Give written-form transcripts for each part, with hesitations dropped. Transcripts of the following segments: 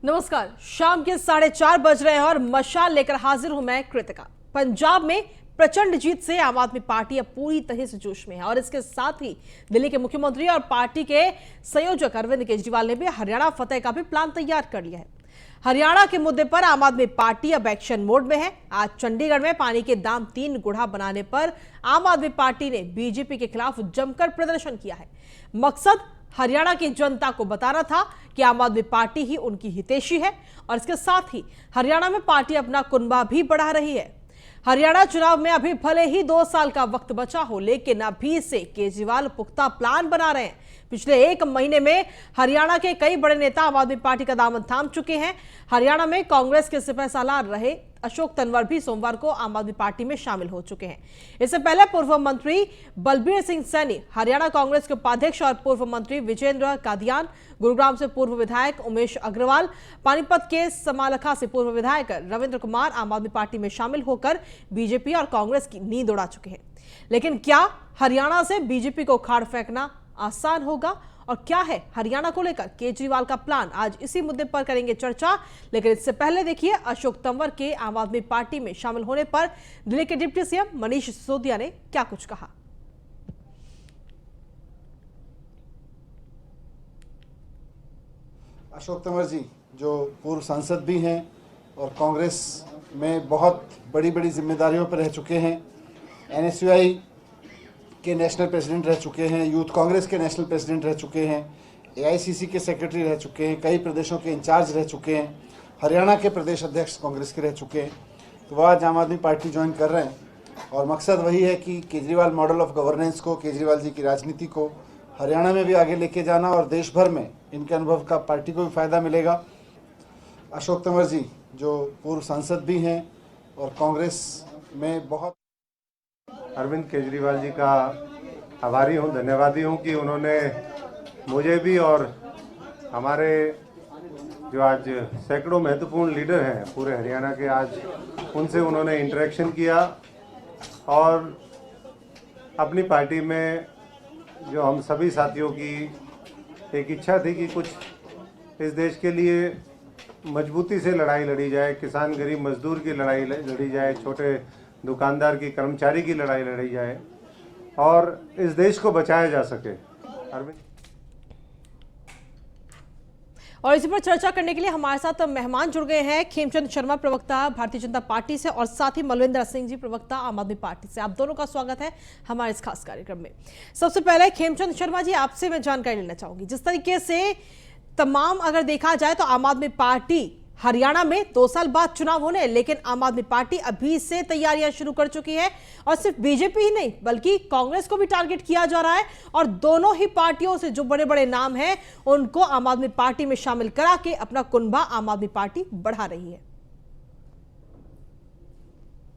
नमस्कार। शाम के 4:30 बज रहे हैं और मशाल लेकर हाजिर हूं मैं कृतिका। पंजाब में प्रचंड जीत से आम आदमी पार्टी अब पूरी तरह से जोश में है और इसके साथ ही दिल्ली के मुख्यमंत्री और पार्टी के संयोजक अरविंद केजरीवाल ने भी हरियाणा फतेह का भी प्लान तैयार कर लिया है। हरियाणा के मुद्दे पर आम आदमी पार्टी अब एक्शन मोड में है। आज चंडीगढ़ में पानी के दाम 3 गुना बनाने पर आम आदमी पार्टी ने बीजेपी के खिलाफ जमकर प्रदर्शन किया है। मकसद हरियाणा की जनता को बताना था कि आम आदमी पार्टी ही उनकी हितैषी है और इसके साथ ही हरियाणा में पार्टी अपना कुनबा भी बढ़ा रही है। हरियाणा चुनाव में अभी भले ही 2 साल का वक्त बचा हो, लेकिन अभी से केजरीवाल पुख्ता प्लान बना रहे हैं। पिछले 1 महीने में हरियाणा के कई बड़े नेता आम आदमी पार्टी का दामन थाम चुके हैं। हरियाणा में कांग्रेस के सिपहसालार रहे अशोक तंवर भी सोमवार को आम आदमी पार्टी में शामिल हो चुके हैं। इससे पहले पूर्व मंत्री बलबीर सिंह सैनी, हरियाणा कांग्रेस के उपाध्यक्ष और पूर्व मंत्री विजेंद्र कादियान, गुरुग्राम से पूर्व विधायक उमेश अग्रवाल, पानीपत के समालखा से पूर्व विधायक रविंद्र कुमार आम आदमी पार्टी में शामिल होकर बीजेपी और कांग्रेस की नींद उड़ा चुके हैं। लेकिन क्या हरियाणा से बीजेपी को उखाड़ फेंकना आसान होगा और क्या है हरियाणा को लेकर केजरीवाल का प्लान? आज इसी मुद्दे पर करेंगे चर्चा। लेकिन इससे पहले देखिए अशोक तंवर के आम आदमी पार्टी में शामिल होने पर दिल्ली के डिप्टी सीएम मनीष सिसोदिया ने क्या कुछ कहा। अशोक तंवर जी जो पूर्व सांसद भी हैं और कांग्रेस में बहुत बड़ी बड़ी जिम्मेदारियों पर रह चुके हैं, एनएसयूआई के नेशनल प्रेसिडेंट रह चुके हैं, यूथ कांग्रेस के नेशनल प्रेसिडेंट रह चुके हैं, एआईसीसी के सेक्रेटरी रह चुके हैं, कई प्रदेशों के इंचार्ज रह चुके हैं, हरियाणा के प्रदेश अध्यक्ष कांग्रेस के रह चुके हैं। तो वह आज आम आदमी पार्टी ज्वाइन कर रहे हैं और मकसद वही है कि केजरीवाल मॉडल ऑफ गवर्नेंस को, केजरीवाल जी की राजनीति को हरियाणा में भी आगे लेके जाना और देश भर में इनके अनुभव का पार्टी को भी फायदा मिलेगा। अशोक तंवर जी जो पूर्व सांसद भी हैं और कांग्रेस में बहुत अरविंद केजरीवाल जी का आभारी हूँ, धन्यवादी हूँ कि उन्होंने मुझे भी और हमारे जो आज सैकड़ों महत्वपूर्ण लीडर हैं पूरे हरियाणा के, आज उनसे उन्होंने इंटरेक्शन किया और अपनी पार्टी में जो हम सभी साथियों की एक इच्छा थी कि कुछ इस देश के लिए मजबूती से लड़ाई लड़ी जाए, किसान गरीब मजदूर की लड़ाई लड़ी जाए, छोटे दुकानदार की, कर्मचारी की लड़ाई लड़ी जाए और इस देश को बचाया जा सके। अरविंद और इसी पर चर्चा करने के लिए हमारे साथ मेहमान जुड़ गए हैं खेमचंद शर्मा, प्रवक्ता भारतीय जनता पार्टी से, और साथ ही मलविंदर सिंह जी, प्रवक्ता आम आदमी पार्टी से। आप दोनों का स्वागत है हमारे इस खास कार्यक्रम में। सबसे पहले खेमचंद शर्मा जी, आपसे मैं जानकारी लेना चाहूंगी, जिस तरीके से तमाम अगर देखा जाए तो आम आदमी पार्टी हरियाणा में 2 साल बाद चुनाव होने, लेकिन आम आदमी पार्टी अभी से तैयारियां शुरू कर चुकी है और सिर्फ बीजेपी ही नहीं बल्कि कांग्रेस को भी टारगेट किया जा रहा है और दोनों ही पार्टियों से जो बड़े बड़े नाम हैं उनको आम आदमी पार्टी में शामिल करा के अपना कुनबा आम आदमी पार्टी बढ़ा रही है।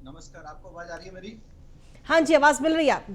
नमस्कार, आपको आवाज आ रही है मेरी? हाँ जी, आवाज मिल रही है आप।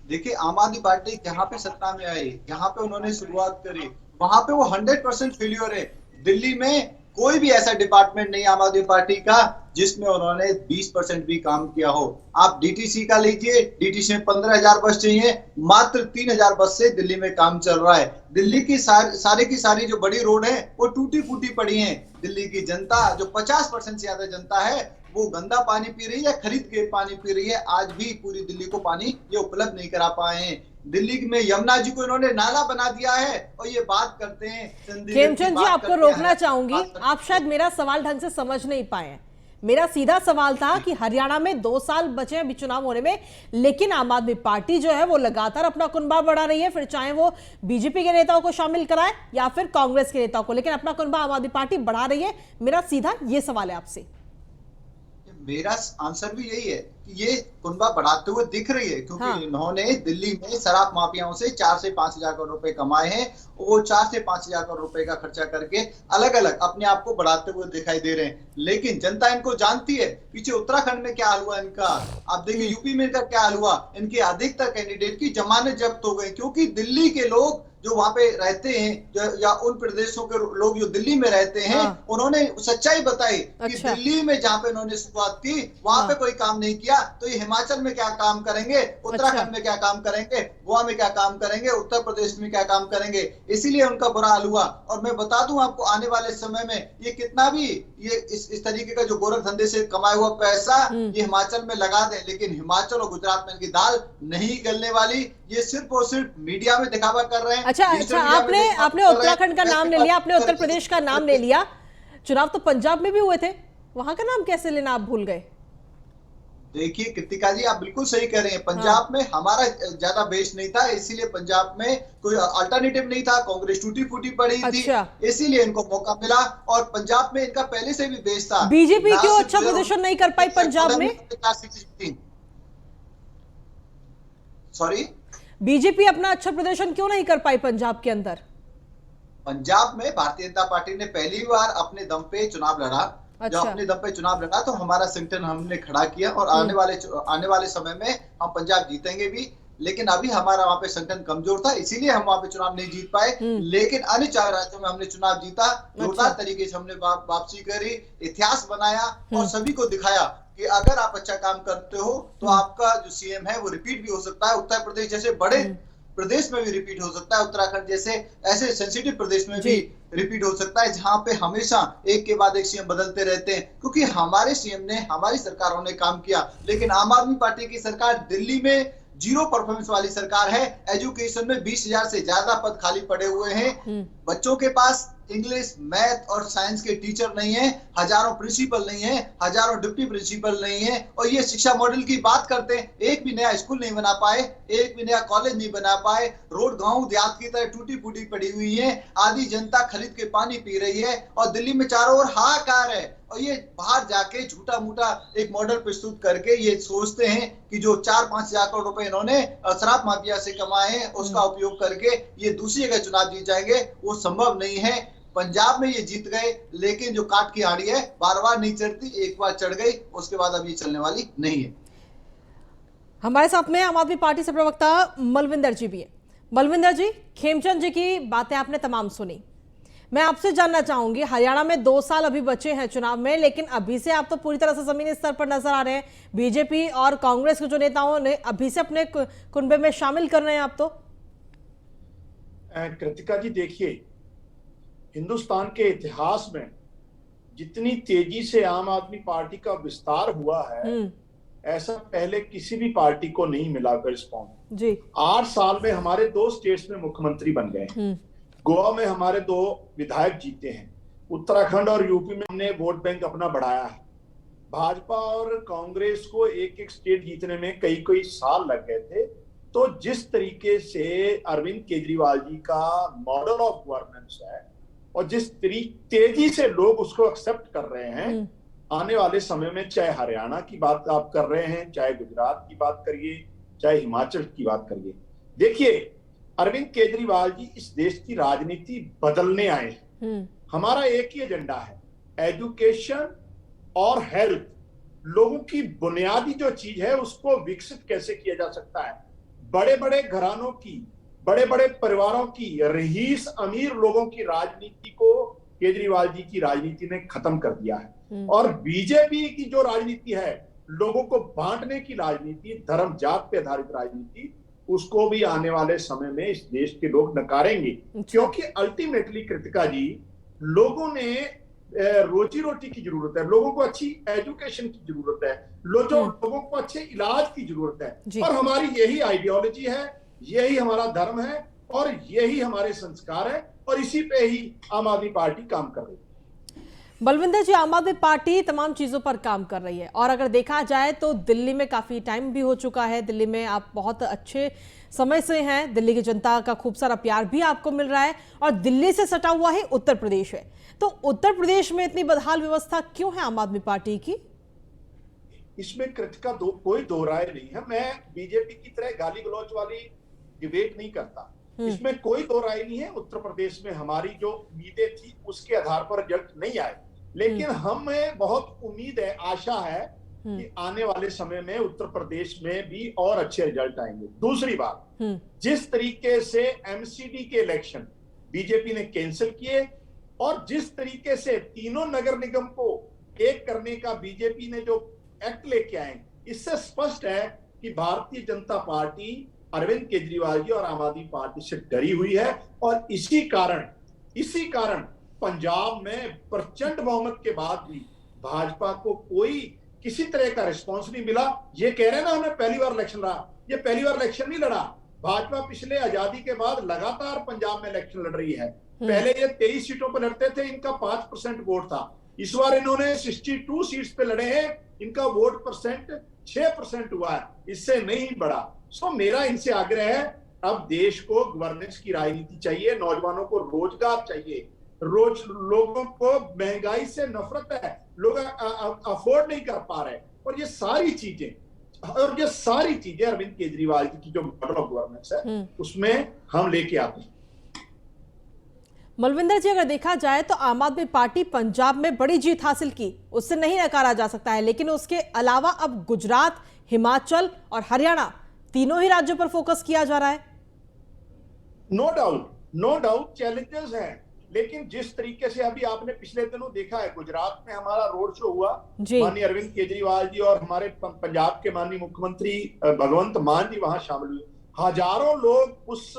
देखिए, आम आदमी पार्टी जहां पे सत्ता में आई, जहां पे उन्होंने शुरुआत करी, वहां पे वो 100% फेल्योर है। दिल्ली में कोई भी ऐसा डिपार्टमेंट नहीं आम आदमी पार्टी का जिसमें उन्होंने 20% भी काम किया हो। आप डीटीसी का लीजिए, डीटीसी में 15,000 बस चाहिए, मात्र 3,000 बस से दिल्ली में काम चल रहा है। दिल्ली की सारी की सारी जो बड़ी रोड है वो टूटी फूटी पड़ी हैं। दिल्ली की जनता जो 50% से ज्यादा जनता है वो गंदा पानी पी रही है, खरीद के पानी पी रही है। आज भी पूरी दिल्ली को पानी ये उपलब्ध नहीं करा पाए हैं। दिल्ली में यमुना जी को इन्होंने नाला बना दिया है और ये बात करते हैं। खेमचंद जी, आपको रोकना चाहूंगी, आप शायद मेरा सवाल ढंग से समझ नहीं पाए। मेरा सीधा सवाल था कि हरियाणा में 2 साल बचे हैं अभी चुनाव होने में, लेकिन आम आदमी पार्टी जो है वो लगातार अपना कुनबा बढ़ा रही है, फिर चाहे वो बीजेपी के नेताओं को शामिल कराए या फिर कांग्रेस के नेताओं को, लेकिन अपना कुनबा आम आदमी पार्टी बढ़ा रही है। मेरा सीधा ये सवाल है आपसे। मेरा आंसर भी यही है कि ये कुनबा बढ़ाते हुए दिख रही है, क्योंकि इन्होंने दिल्ली में शराब माफियाओं से 4 से 5 हजार करोड़ रुपए कमाए हैं। वो 4 से 5 हजार करोड़ रुपए का खर्चा करके अलग अलग अपने आप को बढ़ाते हुए दिखाई दे रहे हैं, लेकिन जनता इनको जानती है। पीछे उत्तराखंड में क्या हाल हुआ इनका, आप देखिए यूपी में इनका क्या हाल हुआ। इनके अधिकतर कैंडिडेट की जमानत जब्त हो गई, क्योंकि दिल्ली के लोग जो वहां पे रहते हैं या उन प्रदेशों के लोग जो दिल्ली में रहते हैं, उन्होंने सच्चाई बताई कि दिल्ली में जहां पे उन्होंने शुरुआत की वहां पे कोई काम नहीं किया, तो ये हिमाचल में क्या काम करेंगे, उत्तराखंड में क्या काम करेंगे, गोवा में क्या काम करेंगे, उत्तर प्रदेश में क्या काम करेंगे। इसीलिए उनका बुरा हाल हुआ। और मैं बता दूं आपको, आने वाले समय में ये कितना भी ये इस तरीके का जो गोरख धंधे से कमाया हुआ पैसा ये हिमाचल में लगा दें, लेकिन हिमाचल और गुजरात में इनकी दाल नहीं गलने वाली। ये सिर्फ और सिर्फ मीडिया में दिखावा कर रहे हैं। अच्छा, आपने उत्तराखंड का नाम ले लिया, आपने उत्तर प्रदेश का नाम ले लिया। चुनाव तो पंजाब में भी हुए थे, वहां का नाम कैसे लेना आप भूल गए? देखिए कृतिका जी, आप बिल्कुल सही कह रहे हैं। पंजाब में हमारा ज्यादा बेस नहीं था, इसीलिए पंजाब में कोई अल्टरनेटिव नहीं था। कांग्रेस टूटी फूटी पड़ी थी, इसीलिए इनको मौका मिला। और पंजाब में इनका पहले से भी बेस था। बीजेपी क्यों अच्छा प्रदर्शन नहीं कर पाई पंजाब में? सॉरी, बीजेपी अपना अच्छा प्रदर्शन क्यों नहीं कर पाई पंजाब के अंदर? पंजाब में भारतीय जनता पार्टी ने पहली बार अपने दम पे चुनाव लड़ा। अच्छा। जब अपने दम पे चुनाव लड़ा तो हमारा संगठन हमने खड़ा किया, और आने वाले समय में हम पंजाब जीतेंगे भी। लेकिन अभी हमारा वहां पे संगठन कमजोर था, इसीलिए हम वहां पे चुनाव नहीं जीत पाए। लेकिन अन्य 4 राज्यों में हमने चुनाव जीता, जोरदार तरीके से हमने वापसी करी, इतिहास बनाया और सभी को दिखाया कि अगर आप अच्छा काम करते हो तो आपका जो सीएम है वो रिपीट भी हो सकता है। उत्तर प्रदेश जैसे बड़े प्रदेश में भी रिपीट हो सकता है, उत्तराखंड जैसे ऐसे सेंसिटिव प्रदेश में भी रिपीट हो सकता है, जहां पे हमेशा एक के बाद एक सीएम बदलते रहते हैं। क्योंकि हमारे सीएम ने, हमारी सरकारों ने काम किया। लेकिन आम आदमी पार्टी की सरकार दिल्ली में 0 परफॉर्मेंस वाली सरकार है। एजुकेशन में 20,000 से ज्यादा पद खाली पड़े हुए हैं। बच्चों के पास इंग्लिश, मैथ और साइंस के टीचर नहीं है, हजारों प्रिंसिपल नहीं है, हजारों डिप्टी प्रिंसिपल नहीं है। और ये शिक्षा मॉडल की बात करते हैं, एक भी नया स्कूल नहीं बना पाए, एक भी नया कॉलेज नहीं बना पाए। रोड गांव देहात की तरह टूटी फूटी पड़ी हुई है। आधी जनता खरीद के पानी पी रही है और दिल्ली में चारों ओर हाहाकार है। और ये बाहर जाके झूठा मूठा एक मॉडल प्रस्तुत करके ये सोचते हैं कि जो 4-5 हजार करोड़ रुपए इन्होंने शराब माफिया से कमाए हैं उसका उपयोग करके ये दूसरी जगह चुनाव जीत जाएंगे। वो संभव नहीं है। पंजाब में ये जीत गए, लेकिन जो काट की हाड़ी है बार बार नहीं चढ़ती, एक बार चढ़ गई उसके बाद अब ये चलने वाली नहीं है। हमारे साथ में आम आदमी पार्टी से प्रवक्ता मलविंदर जी भी है। मलविंदर जी, खेमचंद जी की बातें आपने तमाम सुनी। मैं आपसे जानना चाहूंगी, हरियाणा में 2 साल अभी बचे हैं चुनाव में, लेकिन अभी से आप तो पूरी तरह से जमीनी स्तर पर नजर आ रहे हैं। बीजेपी और कांग्रेस के जो नेताओं ने अभी से अपने कुनबे में शामिल कर रहे हैं आप तो। कृतिका जी, देखिए, हिंदुस्तान के इतिहास में जितनी तेजी से आम आदमी पार्टी का विस्तार हुआ है ऐसा पहले किसी भी पार्टी को नहीं मिला रिस्पॉन्स जी। 8 साल में हमारे 2 स्टेट्स में मुख्यमंत्री बन गए। गोवा में हमारे 2 विधायक जीते हैं। उत्तराखंड और यूपी में हमने वोट बैंक अपना बढ़ाया है। भाजपा और कांग्रेस को एक स्टेट जीतने में कई साल लग गए थे। तो जिस तरीके से अरविंद केजरीवाल जी का मॉडल ऑफ गवर्नेंस है और जिस तेजी से लोग उसको एक्सेप्ट कर रहे हैं, आने वाले समय में चाहे हरियाणा की बात आप कर रहे हैं, चाहे गुजरात की बात करिए, चाहे हिमाचल की बात करिए, देखिए अरविंद केजरीवाल जी इस देश की राजनीति बदलने आए हैं। हमारा एक ही एजेंडा है, एजुकेशन और हेल्थ। लोगों की बुनियादी जो चीज है उसको विकसित कैसे किया जा सकता है। बड़े बड़े घरानों की, बड़े बड़े परिवारों की, रईस अमीर लोगों की राजनीति को केजरीवाल जी की राजनीति ने खत्म कर दिया है। और बीजेपी की जो राजनीति है, लोगों को बांटने की राजनीति, धर्म जात पे आधारित राजनीति, उसको भी आने वाले समय में इस देश के लोग नकारेंगे। क्योंकि अल्टीमेटली कृतिका जी, लोगों ने रोजी रोटी की जरूरत है, लोगों को अच्छी एजुकेशन की जरूरत है, लोगों को अच्छे इलाज की जरूरत है। और हमारी यही आइडियोलॉजी है, यही हमारा धर्म है और यही हमारे संस्कार है, और इसी पे ही आम आदमी पार्टी काम कर रही है। बलविंदर जी, आम आदमी पार्टी तमाम चीजों पर काम कर रही है, और अगर देखा जाए तो दिल्ली में काफी टाइम भी हो चुका है। दिल्ली में आप बहुत अच्छे समय से हैं, दिल्ली की जनता का खूब सारा प्यार भी आपको मिल रहा है, और दिल्ली से सटा हुआ है उत्तर प्रदेश है। तो उत्तर प्रदेश में इतनी बदहाल व्यवस्था क्यों है आम आदमी पार्टी की? इसमें कृतिका कोई दो राय नहीं है। मैं बीजेपी की तरह गाली गलौज वाली डिबेट नहीं करता, इसमें कोई दो राय नहीं है। उत्तर प्रदेश में हमारी जो उम्मीदें थी उसके आधार पर रिजल्ट नहीं आए, लेकिन हमें बहुत उम्मीद है, आशा है कि आने वाले समय में उत्तर प्रदेश में भी और अच्छे रिजल्ट आएंगे। दूसरी बात, जिस तरीके से एमसीडी के इलेक्शन बीजेपी ने कैंसिल किए और जिस तरीके से तीनों नगर निगम को एक करने का बीजेपी ने जो एक्ट लेके आए, इससे स्पष्ट है कि भारतीय जनता पार्टी अरविंद केजरीवाल जी और आम आदमी पार्टी से डरी हुई है, और इसी कारण पंजाब में प्रचंड बहुमत के बाद भी भाजपा को कोई किसी तरह का रिस्पॉन्स नहीं मिला। ये कह रहे हैं ना हमने पहली बार इलेक्शन लड़ा, ये पहली बार इलेक्शन नहीं लड़ा। भाजपा पिछले आजादी के बाद लगातार पंजाब में इलेक्शन लड़ रही है। पहले ये 23 सीटों पर लड़ते थे, इनका 5% वोट था। इस बार इन्होंने 62 सीट्स पे लड़े हैं, इनका वोट परसेंट 6% हुआ है, इससे नहीं बढ़ा। सो मेरा इनसे आग्रह है, अब देश को गवर्नेंस की राजनीति चाहिए, नौजवानों को रोजगार चाहिए। लोगों को महंगाई से नफरत है, लोग अफोर्ड नहीं कर पा रहे, और ये सारी चीजें अरविंद केजरीवाल जी की जो मॉडल ऑफ गवर्नेंस है उसमें हम लेके आते हैं। मलविंदर जी, अगर देखा जाए तो आम आदमी पार्टी पंजाब में बड़ी जीत हासिल की, उससे नहीं नकारा जा सकता है, लेकिन उसके अलावा अब गुजरात, हिमाचल और हरियाणा तीनों ही राज्यों पर फोकस किया जा रहा है। नो डाउट चैलेंजेस हैं, लेकिन जिस तरीके से अभी आपने पिछले दिनों देखा है, गुजरात में हमारा रोड शो हुआ, माननीय अरविंद केजरीवाल जी और हमारे पंजाब के माननीय मुख्यमंत्री भगवंत मान जी वहां शामिल हुए। हजारों लोग उस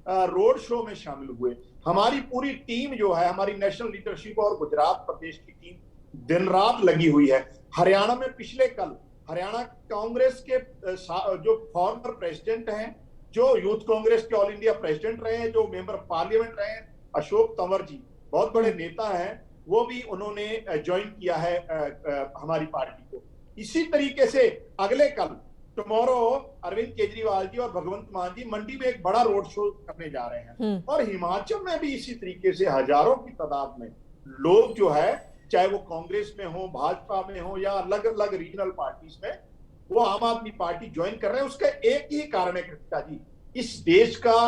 रोड शो में शामिल हुए। हमारी पूरी टीम जो है, हमारी नेशनल लीडरशिप और गुजरात प्रदेश की टीम दिन रात लगी हुई है। हरियाणा में पिछले कल हरियाणा कांग्रेस के जो फॉर्मर प्रेसिडेंट हैं, जो यूथ कांग्रेस के ऑल इंडिया प्रेसिडेंट रहे हैं, जो मेंबर पार्लियामेंट रहे हैं, अशोक तंवर जी बहुत बड़े नेता हैं, वो भी उन्होंने ज्वाइन किया है हमारी पार्टी को। इसी तरीके से अगले कल टुमारो अरविंद केजरीवाल जी और भगवंत मान जी मंडी में एक बड़ा रोड शो करने जा रहे हैं, और हिमाचल में भी इसी तरीके से हजारों की तादाद में लोग जो है, चाहे वो कांग्रेस में हो, भाजपा में हो या अलग अलग रीजनल पार्टीज में, वो आम आदमी पार्टी ज्वाइन कर रहे हैं। उसका एक ही कारण है कृतिका जी, इस देश का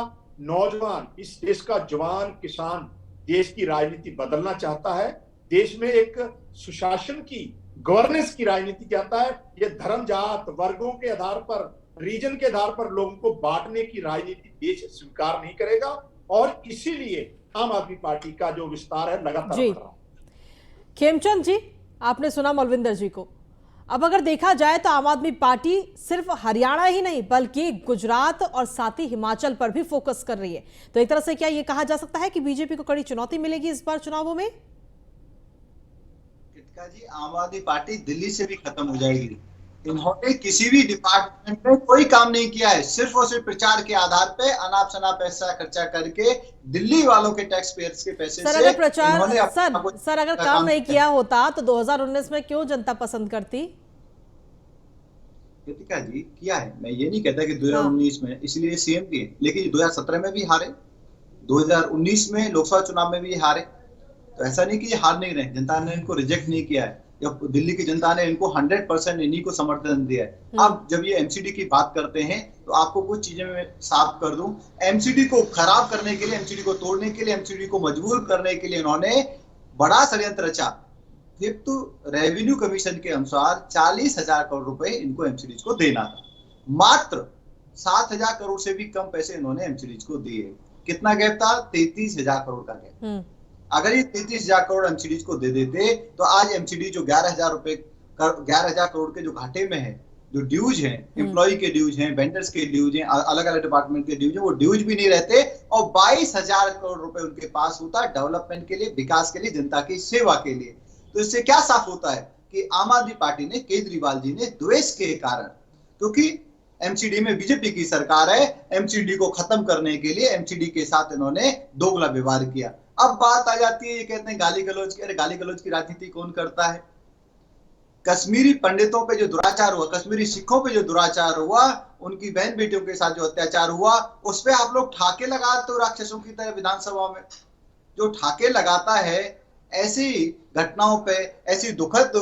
नौजवान, इस देश का जवान किसान देश की राजनीति बदलना चाहता है, देश में एक सुशासन की, गवर्नेंस की राजनीति चाहता है। ये धर्म, जात, वर्गों के आधार पर, रीजन के आधार पर लोगों को बांटने की राजनीति देश स्वीकार नहीं करेगा, और इसीलिए आम आदमी पार्टी का जो विस्तार है लगातार बढ़ रहा है। खेमचंद जी, आपने सुना मलविंदर जी को। अब अगर देखा जाए तो आम आदमी पार्टी सिर्फ हरियाणा ही नहीं बल्कि गुजरात और साथ ही हिमाचल पर भी फोकस कर रही है, तो एक तरह से क्या ये कहा जा सकता है कि बीजेपी को कड़ी चुनौती मिलेगी इस बार चुनावों में? कृतिका जी, आम आदमी पार्टी दिल्ली से भी खत्म हो जाएगी। इन्होंने किसी भी डिपार्टमेंट में कोई काम नहीं किया है, सिर्फ और सिर्फ प्रचार के आधार पे अनाप शनाप पैसा खर्चा करके दिल्ली वालों के टैक्स पेयर्स के पैसे सर, से अगर प्रचार सर अगर काम नहीं किया होता तो 2019 में क्यों जनता पसंद करती? कृतिका जी, किया है, मैं ये नहीं कहता कि 2019 में इसलिए सीएम किए, लेकिन 2017 में भी हारे, 2019 में लोकसभा चुनाव में भी हारे, तो ऐसा नहीं कि ये हार नहीं रहे, जनता ने इनको रिजेक्ट नहीं किया है, दिल्ली की जनता ने इनको 100% इन्हीं को समर्थन दिया है। अब जब ये एमसीडी की बात करते हैं तो आपको कुछ चीजें मैं साफ कर दूं। एमसीडी को खराब करने के लिए, एमसीडी को तोड़ने के लिए, एमसीडी को मजबूर करने के लिए इन्होंने बड़ा षड्यंत्र रचा। फिफ्थ रेवेन्यू कमीशन के अनुसार 40,000 करोड़ रुपए इनको एमसीडी को देना था, मात्र 7,000 करोड़ से भी कम पैसे इन्होंने एमसीडी को दिए। कितना गैप था? 33,000 करोड़ का गैप। अगर ये 33,000 करोड़ एमसीडी को दे देते तो आज एमसीडी जो 11,000 करोड़ के जो घाटे में है, जो ड्यूज हैं, एम्प्लॉय के ड्यूज हैं, वेंडर्स के ड्यूज हैं, अलग अलग डिपार्टमेंट के ड्यूज हैं, वो ड्यूज भी नहीं रहते, और 22,000 करोड़ रुपए उनके पास होता डेवलपमेंट के लिए, विकास के लिए, जनता की सेवा के लिए। तो इससे क्या साफ होता है कि आम आदमी पार्टी ने, केजरीवाल जी ने द्वेष के कारण, क्योंकि एमसीडी में बीजेपी की सरकार है, एमसीडी को खत्म करने के लिए एमसीडी के साथ इन्होंने दोगला व्यवहार किया। अब बात आ जाती है, ये कहते हैं गाली गलौज की। अरे गाली गलौज की राजनीति कौन करता है? कश्मीरी पंडितों पे जो दुराचार हुआ, कश्मीरी सिखों पे जो दुराचार हुआ, उनकी बहन बेटियों के साथ जो अत्याचार हुआ, उस पे आप लोग ठाके लगाते हो राक्षसों की तरह। विधानसभा में जो ठाके लगाता है ऐसी घटनाओं पे, ऐसी दुखद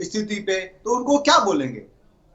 स्थिति पे, तो उनको क्या बोलेंगे?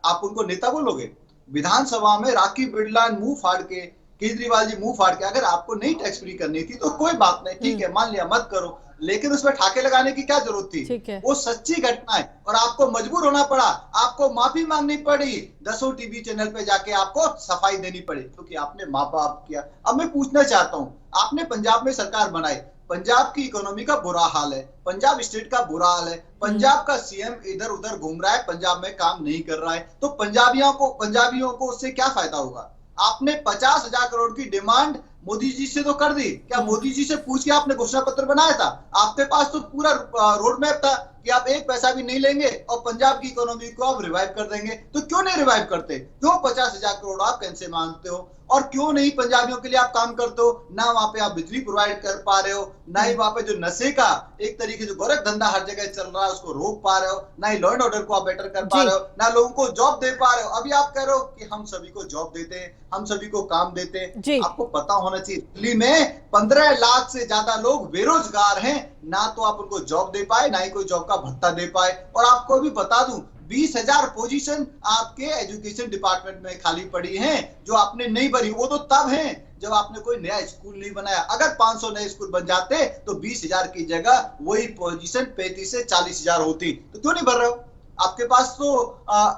आप उनको नेता बोलोगे? विधानसभा में राखी बिरला मुंह फाड़ के, केजरीवाल जी मुंह फाड़ के, अगर आपको नहीं टैक्स फ्री करनी थी तो कोई बात नहीं, ठीक है, मान लिया, मत करो, लेकिन उसमें ठाके लगाने की क्या जरूरत थी? वो सच्ची घटना है और आपको मजबूर होना पड़ा, आपको माफी मांगनी पड़ी, 10 टीवी चैनल पे जाके आपको सफाई देनी पड़ी, क्योंकि आपने माँ बाप किया। अब मैं पूछना चाहता हूँ, आपने पंजाब में सरकार बनाई, पंजाब की इकोनॉमी का बुरा हाल है, पंजाब स्टेट का बुरा हाल है, पंजाब का सीएम इधर उधर घूम रहा है, पंजाब में काम नहीं कर रहा है, तो पंजाबियों को उससे क्या फायदा होगा? आपने 50,000 करोड़ की डिमांड मोदी जी से तो कर दी, क्या मोदी जी से पूछ के आपने घोषणा पत्र बनाया था? आपके पास तो पूरा रोड मैप था कि आप एक पैसा भी नहीं लेंगे और पंजाब की इकोनॉमी को आप रिवाइव कर देंगे। तो क्यों नहीं रिवाइव करते? क्यों 50,000 करोड़ आप कैसे मांगते हो? और क्यों नहीं पंजाबियों के लिए आप काम करते हो? ना वहां पे आप बिजली प्रोवाइड कर पा रहे हो, ना ही वहां पे जो नशे का एक तरीके से गोरख धंधा हर जगह चल रहा है उसको रोक पा रहे हो, ना ही लॉ एंड ऑर्डर को आप बेटर कर पा रहे हो, ना लोगों को जॉब दे पा रहे हो। अभी आप कह रहे हो कि हम सभी को जॉब देते हैं, हम सभी को काम देते हैं। आपको पता होना चाहिए दिल्ली में 15 लाख से ज्यादा लोग बेरोजगार हैं, ना तो आप उनको जॉब दे पाए, ना ही कोई जॉब का भत्ता दे पाए। और आपको भी बता दूं 20,000 पोजीशन आपके एजुकेशन डिपार्टमेंट में खाली पड़ी हैं जो आपने नहीं भरी। वो तो तब है जब आपने कोई नया स्कूल नहीं बनाया। अगर 500 नए स्कूल बन जाते तो 20,000 की जगह वही पोजीशन 35 से 40,000 होती। तो क्यों नहीं भर रहे हो? आपके पास तो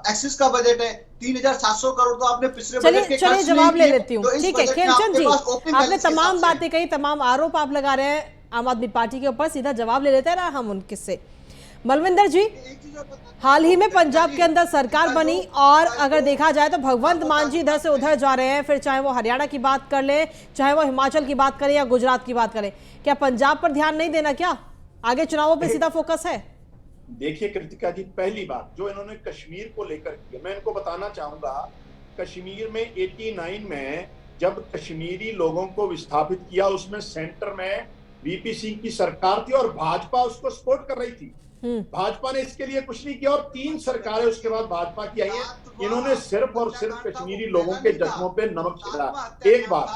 एक्सिस का बजट है 3,700 करोड़, तो आपने पिछले बजट के चलिए जवाब ले लेती हूँ। ठीक है खेमचंद जी, आपने तमाम बातें कही, तमाम आरोप आप लगा रहे हैं आम आदमी पार्टी के ऊपर, सीधा जवाब ले लेते हैं ना हम उनके से। बलविंदर जी, हाल ही में पंजाब के अंदर सरकार बनी और अगर देखा जाए तो भगवंत मान जी इधर से उधर जा रहे हैं, फिर चाहे वो हरियाणा की बात कर ले, चाहे वो हिमाचल की बात करें या गुजरात की बात करें, क्या पंजाब पर ध्यान नहीं देना? क्या आगे चुनावों पे सीधा फोकस है? देखिए कृतिका जी, पहली बात जो इन्होंने कश्मीर को लेकर की, मैं इनको बताना चाहूंगा, कश्मीर में 89 में जब कश्मीरी लोगों को विस्थापित किया, उसमें सेंटर में वीपी सिंह की सरकार थी और भाजपा उसको सपोर्ट कर रही थी। भाजपा ने इसके लिए कुछ नहीं किया और 3 सरकारें उसके बाद भाजपा की आई हैं। इन्होंने सिर्फ और सिर्फ कश्मीरी लोगों के जख्मों पे नमक छिड़का, एक बात।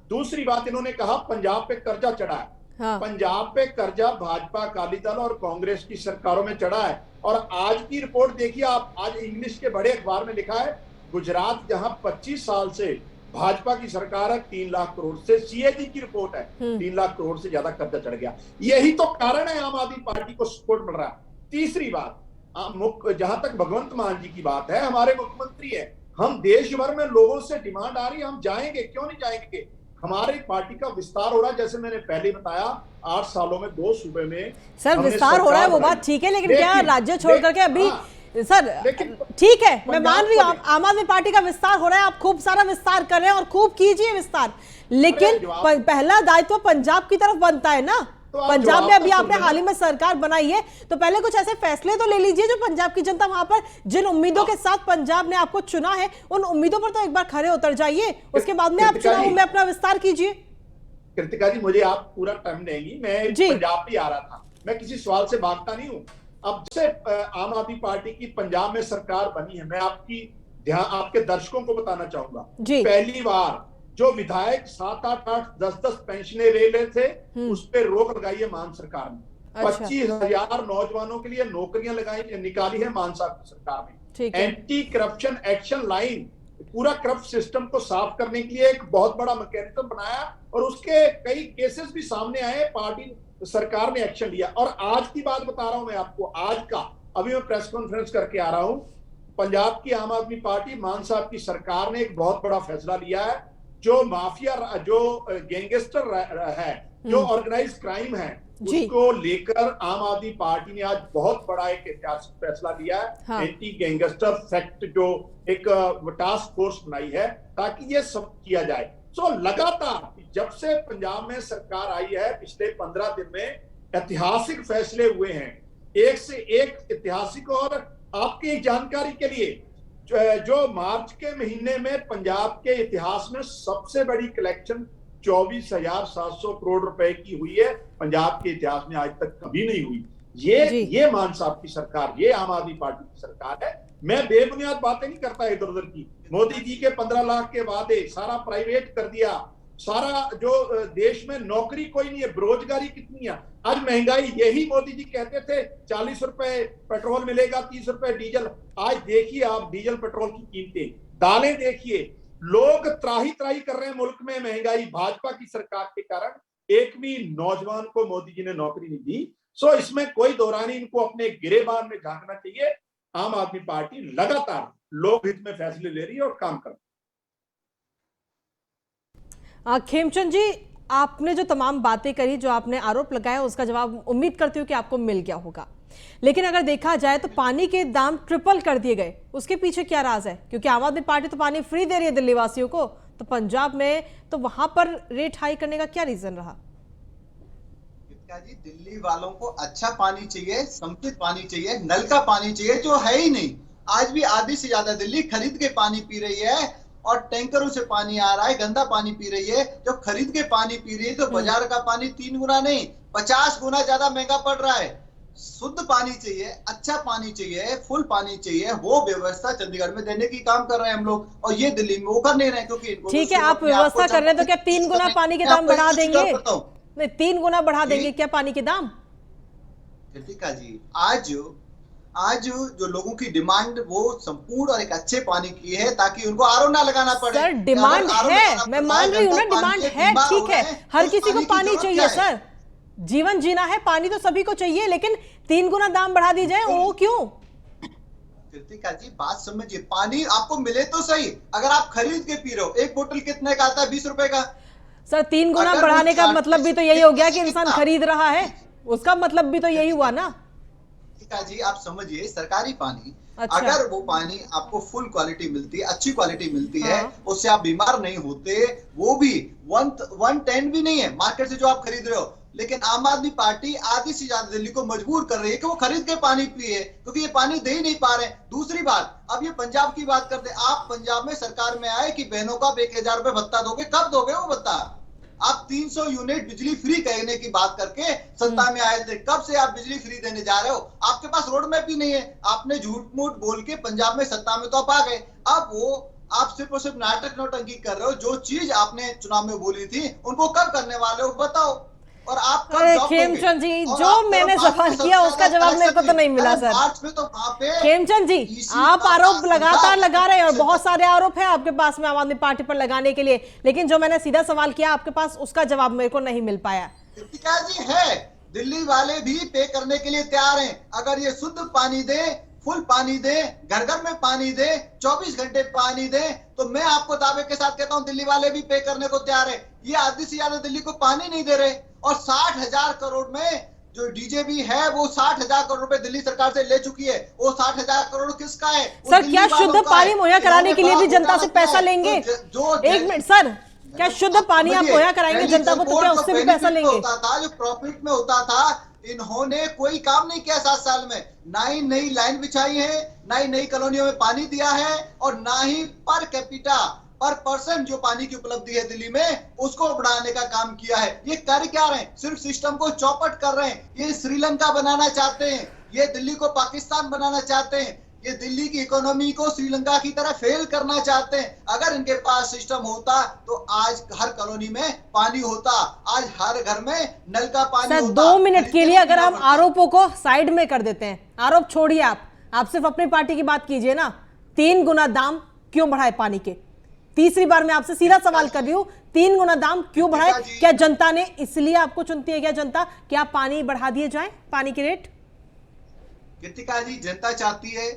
दूसरी बात, इन्होंने कहा पंजाब पे कर्जा चढ़ा है। हाँ। पंजाब पे कर्जा भाजपा, अकाली दल और कांग्रेस की सरकारों में चढ़ा है। और आज की रिपोर्ट देखिए आप, आज इंग्लिश के बड़े अखबार में लिखा है गुजरात जहां 25 साल से भाजपा की सरकार है, 3 लाख करोड़ से, सीएजी की रिपोर्ट है 3 लाख करोड़ से ज्यादा कर्जा चढ़ गया। यही तो कारण है आम आदमी पार्टी को सपोर्ट मिल रहा है। तीसरी बात, जहां तक भगवंत मान जी की बात है, हमारे मुख्यमंत्री है, हम देश भर में लोगों से डिमांड आ रही है, हम जाएंगे, क्यों नहीं जाएंगे? हमारी पार्टी का विस्तार हो रहा है, जैसे मैंने पहले बताया 8 सालों में 2 सूबे में सर विस्तार हो रहा है, वो बात ठीक है, लेकिन क्या राज्य छोड़ करके अभी सर ठीक है, मैं मान रही हूँ आम आदमी पार्टी का विस्तार हो रहा है, आप खूब सारा विस्तार कर रहे हैं और खूब कीजिए विस्तार, लेकिन पहला दायित्व पंजाब की तरफ बनता है ना। पंजाब में अभी आपने हाल ही में सरकार बनाई है, तो पहले कुछ ऐसे फैसले तो ले लीजिए जो पंजाब की जनता, वहां पर जिन उम्मीदों के साथ पंजाब ने आपको चुना है, उन उम्मीदों पर तो एक बार खरे उतर जाइए, उसके बाद में आप चुनाव में अपना विस्तार कीजिए। कृतिका जी, मुझे आप पूरा टाइम देंगी, मैं पंजाब भी आ रहा था, मैं किसी सवाल से भागता नहीं हूँ। अब से आम आदमी पार्टी की पंजाब में सरकार बनी है, मैं आपके दर्शकों को बताना चाहूंगा, पहली बार जो विधायक 7, 8, 10 पेंशनें ले रहे थे, उस पर रोक लगाई है मान सरकार ने। 25,000 नौजवानों के लिए नौकरियां निकाली है मान साहब की सरकार ने। एंटी करप्शन एक्शन लाइन, पूरा करप्ट सिस्टम को साफ करने के लिए एक बहुत बड़ा मैकेनिज्म बनाया और उसके कई केसेस भी सामने आए, पार्टी सरकार ने एक्शन लिया। और आज की बात बता रहा हूं मैं आपको, आज का, अभी मैं प्रेस कॉन्फ्रेंस करके आ रहा हूं, पंजाब की आम आदमी पार्टी मान साहब की सरकार ने एक बहुत बड़ा फैसला लिया है, जो माफिया, जो गैंगस्टर है, जो ऑर्गेनाइज क्राइम है, उसको लेकर आम आदमी पार्टी ने आज बहुत बड़ा एक ऐतिहासिक फैसला लिया है। हाँ। एंटी गैंगस्टर फैक्ट जो एक टास्क फोर्स बनाई है ताकि ये सब किया जाए। सो लगातार जब से पंजाब में सरकार आई है, पिछले 15 दिन में ऐतिहासिक फैसले हुए हैं, एक से एक ऐतिहासिक। और आपकी जानकारी के लिए, जो मार्च के महीने में पंजाब के इतिहास में सबसे बड़ी कलेक्शन 24,700 करोड़ रुपए की हुई है, पंजाब के इतिहास में आज तक कभी नहीं हुई। ये मान साहब की सरकार, ये आम आदमी पार्टी की सरकार है। मैं बेबुनियाद बातें नहीं करता इधर उधर की। मोदी जी के 15 लाख के वादे, सारा प्राइवेट कर दिया, सारा जो देश में नौकरी कोई नहीं है, बेरोजगारी कितनी है, आज महंगाई, यही मोदी जी कहते थे 40 रुपए पेट्रोल मिलेगा, 30 रुपए डीजल। आज देखिए आप डीजल पेट्रोल की कीमतें, दालें देखिए, लोग त्राही त्राही कर रहे हैं मुल्क में। महंगाई भाजपा की सरकार के कारण एक भी नौजवान को मोदी जी ने नौकरी नहीं दी। सो इसमें कोई दौरानी, इनको अपने गिरेबान में झांकना चाहिए। आम आदमी पार्टी लगातार लोक हित में फैसले ले रही है और काम कर रही है। खेमचंद जी, आपने जो तमाम बातें करी, जो आपने आरोप लगाया, उसका जवाब उम्मीद करती हूँ कि आपको मिल गया होगा। लेकिन अगर देखा जाए तो पानी के दाम ट्रिपल कर दिए गए, उसके पीछे क्या राज है? क्योंकि आम आदमी पार्टी तो पानी फ्री दे रही है दिल्ली वासियों को, तो पंजाब में तो वहां पर रेट हाई करने का क्या रीजन रहा? जी, दिल्ली वालों को अच्छा पानी चाहिए, समुचित पानी चाहिए, नल का पानी चाहिए, जो है ही नहीं। आज भी आधी से ज्यादा दिल्ली खरीद के पानी पी रही है और टैंकरों से पानी आ रहा है, गंदा पानी पी रही है। जो खरीद के पानी पी रही है तो बाजार का पानी 3 गुना नहीं 50 गुना ज्यादा महंगा पड़ रहा है। शुद्ध पानी चाहिए, अच्छा पानी चाहिए, फुल पानी चाहिए, वो व्यवस्था चंडीगढ़ में देने की काम कर रहे हैं हम लोग, और ये दिल्ली में वो कर नहीं रहे क्योंकि ठीक है, आप व्यवस्था कर रहे हैं तो क्या 3 गुना पानी के दाम बढ़ा देंगे? नहीं, 3 गुना बढ़ा देंगे क्या पानी के दाम? कृतिका जी, आज जो लोगों की डिमांड वो संपूर्ण और एक अच्छे पानी की है ताकि उनको आरओ ना लगाना पड़े। सर डिमांड है, मैं मान रही हूँ ना, डिमांड है, ठीक है, हर किसी को पानी चाहिए सर, जीवन जीना है, पानी तो सभी को चाहिए, लेकिन 3 गुना दाम बढ़ा दी जाए, वो क्यों? कृतिका जी, बात समझिए, पानी आपको मिले तो सही, अगर आप खरीद के पी रहे हो, एक बोतल कितने का आता है? 20 रुपए का। सर 3 गुना बढ़ाने का मतलब भी तो यही हो गया कि इंसान खरीद रहा है, उसका मतलब भी तो यही हुआ ना। जी, आप समझिए, सरकारी पानी, अच्छा। अगर वो पानी आपको फुल क्वालिटी मिलती है, अच्छी क्वालिटी मिलती है, उससे आप बीमार नहीं होते, वो भी 110 भी नहीं है मार्केट से जो आप खरीद रहे हो। लेकिन आम आदमी पार्टी आधी से ज्यादा दिल्ली को मजबूर कर रही है कि वो खरीद के पानी पिए, क्योंकि ये पानी दे ही नहीं पा रहे। दूसरी बात, अब ये पंजाब की बात करते, आप पंजाब में सरकार में आए कि बहनों का 1000 रुपए भत्ता दोगे, कब दोगे वो भत्ता? आप 300 यूनिट बिजली फ्री कहने की बात करके सत्ता में आए थे, कब से आप बिजली फ्री देने जा रहे हो? आपके पास रोड मैप भी नहीं है, आपने झूठ मूठ बोल के पंजाब में सत्ता में तो आप आ गए। अब वो आप सिर्फ और सिर्फ नाटक नौटंकी कर रहे हो, जो चीज आपने चुनाव में बोली थी उनको कब करने वाले हो बताओ। और आप खेमचंद जी, जो मैंने सवाल किया उसका जवाब मेरे को तो नहीं मिला सर। तो खेमचंद जी, आप आरोप लगातार लगा रहे हैं और बहुत सारे आरोप हैं आपके पास में आम आदमी पार्टी पर लगाने के लिए, लेकिन जो मैंने सीधा सवाल किया आपके पास, उसका जवाब मेरे को नहीं मिल पाया। जी है, दिल्ली वाले भी पे करने के लिए तैयार हैं, अगर ये शुद्ध पानी दे, फुल पानी दे, घर घर में पानी दे, 24 घंटे पानी दे, तो मैं आपको दावे के साथ कहता हूं दिल्ली वाले भी पे करने को तैयार है। ये आधी से ज्यादा दिल्ली को पानी नहीं दे रहे, और 60,000 करोड़ में जो डीजेबी है वो 60,000 करोड़ रुपए दिल्ली सरकार से ले चुकी है। वो 60,000 करोड़ किसका है? सर क्या शुद्ध पानी मुहैया कराने के लिए भी जनता से पैसा लेंगे? एक मिनट सर, क्या शुद्ध पानी आप मुहैया कराएंगे जनता को, तो क्या उससे भी पैसा लेंगे? जो प्रॉफिट में होता था, इन्होंने कोई काम नहीं किया 7 साल में, ना ही नई लाइन बिछाई है, ना ही नई कॉलोनियों में पानी दिया है, और ना ही पर कैपिटा पर पर्सन जो पानी की उपलब्धि है दिल्ली में उसको बढ़ाने का काम किया है। ये कर क्या रहे हैं? सिर्फ सिस्टम को चौपट कर रहे हैं। ये श्रीलंका बनाना चाहते हैं, ये दिल्ली को पाकिस्तान बनाना चाहते हैं, ये दिल्ली की इकोनॉमी को श्रीलंका की तरह फेल करना चाहते हैं। अगर इनके पास सिस्टम होता तो आज हर कॉलोनी में पानी होता, आज हर घर में नल का पानी होता। 2 मिनट के लिए अगर हम आरोपों को साइड में कर देते हैं, आरोप छोड़िए, आप सिर्फ अपनी पार्टी की बात कीजिए ना। 3 गुना दाम क्यों बढ़ाए पानी के? तीसरी बार मैं आपसे सीधा सवाल कर रही हूं, 3 गुना दाम क्यों बढ़ाए? क्या जनता ने इसलिए आपको चुनती है क्या जनता? क्या पानी बढ़ा दिए जाए, पानी के रेट? कृतिका जी, जनता चाहती है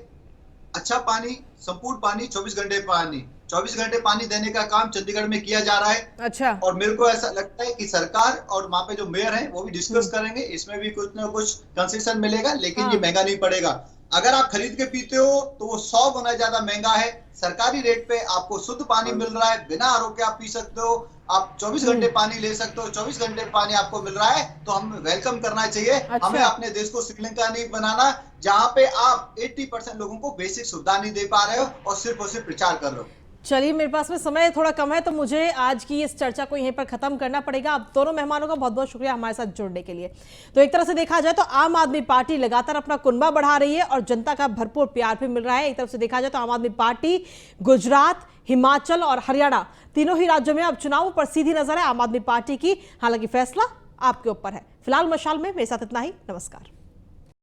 अच्छा पानी, संपूर्ण पानी, 24 घंटे पानी। 24 घंटे पानी देने का काम चंडीगढ़ में किया जा रहा है। अच्छा। और मेरे को ऐसा लगता है कि सरकार और वहां पे जो मेयर हैं वो भी डिस्कस करेंगे, इसमें भी कुछ ना कुछ कंसेशन मिलेगा, लेकिन ये महंगा नहीं पड़ेगा। अगर आप खरीद के पीते हो तो वो 100 गुना ज्यादा महंगा है। सरकारी रेट पे आपको शुद्ध पानी मिल रहा है, बिना आरओ के आप पी सकते हो, आप 24 घंटे पानी ले सकते हो, 24 घंटे पानी आपको मिल रहा है, तो हमें वेलकम करना चाहिए। अच्छा। हमें अपने देश को श्रीलंका नहीं बनाना जहां पे आप 80% लोगों को बेसिक सुविधा नहीं दे पा रहे हो और सिर्फ प्रचार कर रहे हो। चलिए, मेरे पास में समय थोड़ा कम है तो मुझे आज की इस चर्चा को यहीं पर खत्म करना पड़ेगा। आप दोनों मेहमानों का बहुत बहुत शुक्रिया हमारे साथ जुड़ने के लिए। तो एक तरह से देखा जाए तो आम आदमी पार्टी लगातार अपना कुनबा बढ़ा रही है और जनता का भरपूर प्यार भी मिल रहा है। एक तरफ से देखा जाए तो आम आदमी पार्टी गुजरात, हिमाचल और हरियाणा तीनों ही राज्यों में अब चुनावों पर सीधी नजर है आम आदमी पार्टी की। हालांकि फैसला आपके ऊपर है। फिलहाल मशाल में मेरे साथ इतना ही। नमस्कार।